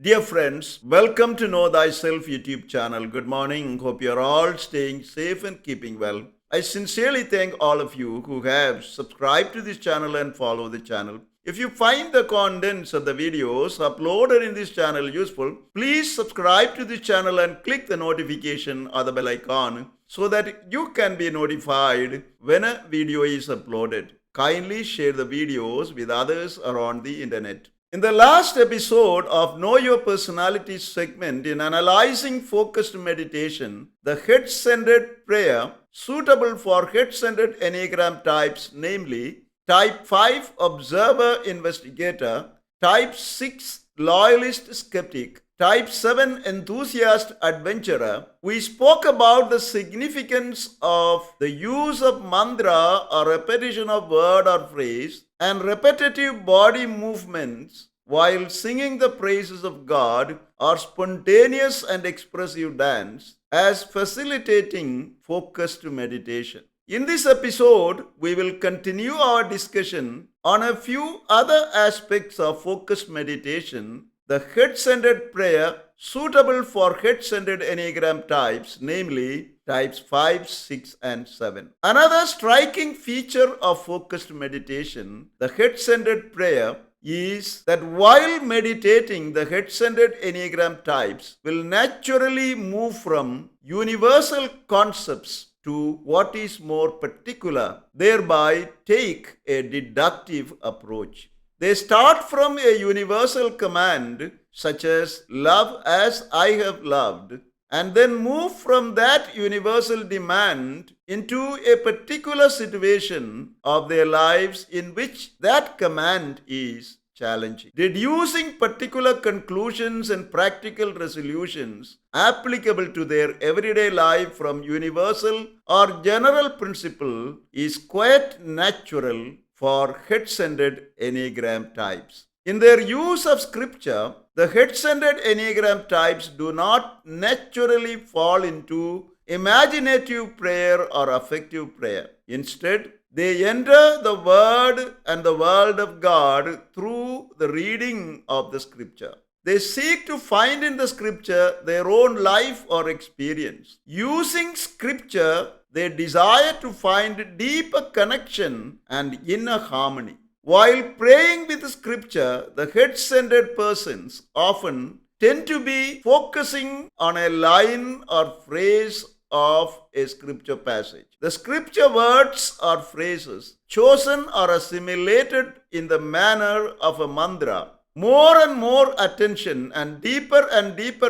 Dear friends, welcome to Know Thyself YouTube Channel. Good morning. Hope you're all staying safe and keeping well. I sincerely thank all of you who have subscribed to this channel and follow the channel. If you find the contents of the videos uploaded in this channel useful, please subscribe to this channel and click the notification or the bell icon so that you can be notified when a video is uploaded. Kindly share the videos with others around the internet. In the last episode of Know Your Personality segment in analyzing focused meditation, the head-centered prayer suitable for head-centered Enneagram types, namely Type 5 Observer Investigator, Type 6 Loyalist Skeptic, Type 7 Enthusiast Adventurer, we spoke about the significance of the use of mantra or repetition of word or phrase and repetitive body movements while singing the praises of God or spontaneous and expressive dance as facilitating focused meditation. In this episode, we will continue our discussion on a few other aspects of focused meditation, the head-centered prayer suitable for head-centered Enneagram types, namely types 5, 6, and 7. Another striking feature of focused meditation, the head-centered prayer, is that while meditating, the head-centered Enneagram types will naturally move from universal concepts to what is more particular, thereby take a deductive approach. They start from a universal command such as love as I have loved, and then move from that universal demand into a particular situation of their lives in which that command is challenging, deducing particular conclusions and practical resolutions applicable to their everyday life from universal or general principle is quite natural for head-centered Enneagram types. In their use of scripture, the head-centered Enneagram types do not naturally fall into imaginative prayer or affective prayer. Instead, they enter the Word and the world of God through the reading of the Scripture. They seek to find in the Scripture their own life or experience. Using Scripture, they desire to find deeper connection and inner harmony. While praying with Scripture, the head-centered persons often tend to be focusing on a line or phrase of a scripture passage. The scripture words or phrases chosen or assimilated in the manner of a mantra. More and more attention and deeper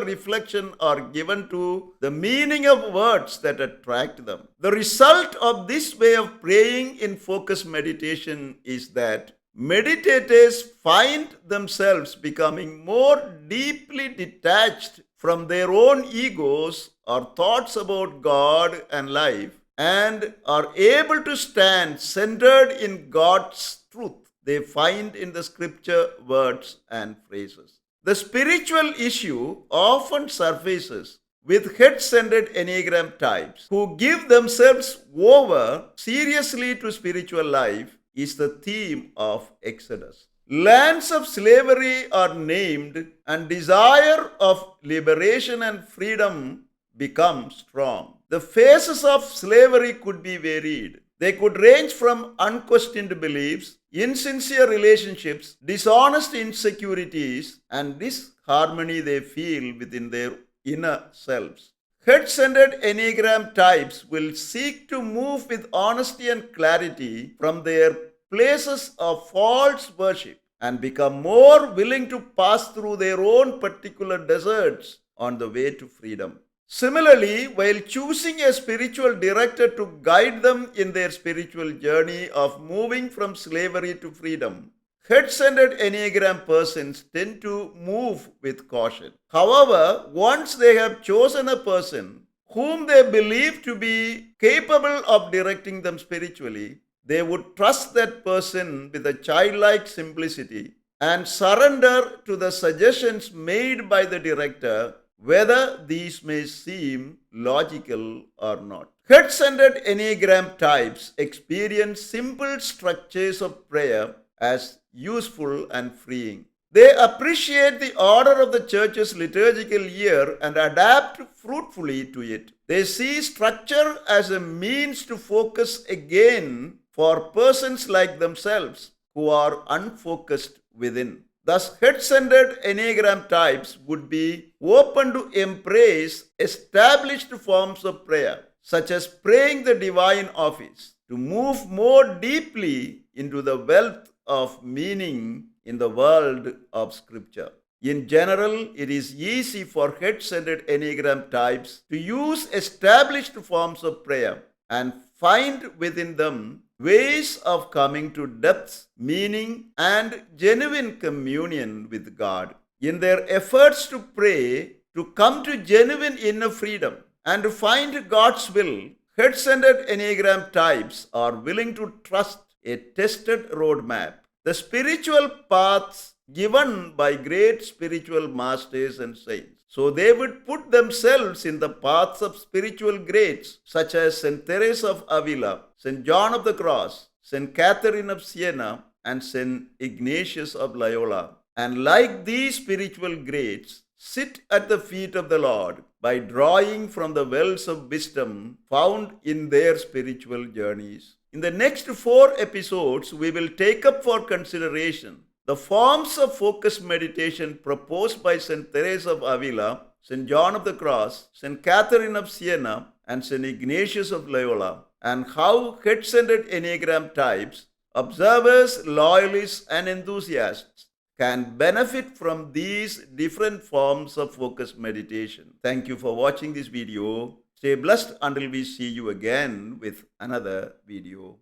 reflection are given to the meaning of words that attract them. The result of this way of praying in focused meditation is that meditators find themselves becoming more deeply detached from their own egos or thoughts about God and life, and are able to stand centered in God's truth they find in the scripture words and phrases. The spiritual issue often surfaces with head-centered Enneagram types who give themselves over seriously to spiritual life is the theme of Exodus. Lands of slavery are named, and desire of liberation and freedom become strong. The phases of slavery could be varied. They could range from unquestioned beliefs, insincere relationships, dishonest insecurities, and disharmony they feel within their inner selves. Head-centered Enneagram types will seek to move with honesty and clarity from their places of false worship and become more willing to pass through their own particular deserts on the way to freedom. Similarly, while choosing a spiritual director to guide them in their spiritual journey of moving from slavery to freedom, head-centered Enneagram persons tend to move with caution. However, once they have chosen a person whom they believe to be capable of directing them spiritually, they would trust that person with a childlike simplicity and surrender to the suggestions made by the director, whether these may seem logical or not. Head-centered Enneagram types experience simple structures of prayer as useful and freeing. They appreciate the order of the church's liturgical year and adapt fruitfully to it. They see structure as a means to focus again for persons like themselves who are unfocused within. Thus, head-centered Enneagram types would be open to embrace established forms of prayer, such as praying the divine office, to move more deeply into the wealth of meaning in the world of Scripture. In general, it is easy for head-centered Enneagram types to use established forms of prayer and find within them ways of coming to depth, meaning, and genuine communion with God. In their efforts to pray, to come to genuine inner freedom, and to find God's will, head-centered Enneagram types are willing to trust a tested roadmap. The spiritual paths given by great spiritual masters and saints. So they would put themselves in the paths of spiritual greats such as St. Teresa of Avila, St. John of the Cross, St. Catherine of Siena, and St. Ignatius of Loyola. And like these spiritual greats, sit at the feet of the Lord by drawing from the wells of wisdom found in their spiritual journeys. In the next 4 episodes, we will take up for consideration the forms of focused meditation proposed by St. Teresa of Avila, St. John of the Cross, St. Catherine of Siena, and St. Ignatius of Loyola, and how head-centered Enneagram types, observers, loyalists, and enthusiasts can benefit from these different forms of focused meditation. Thank you for watching this video. Stay blessed until we see you again with another video.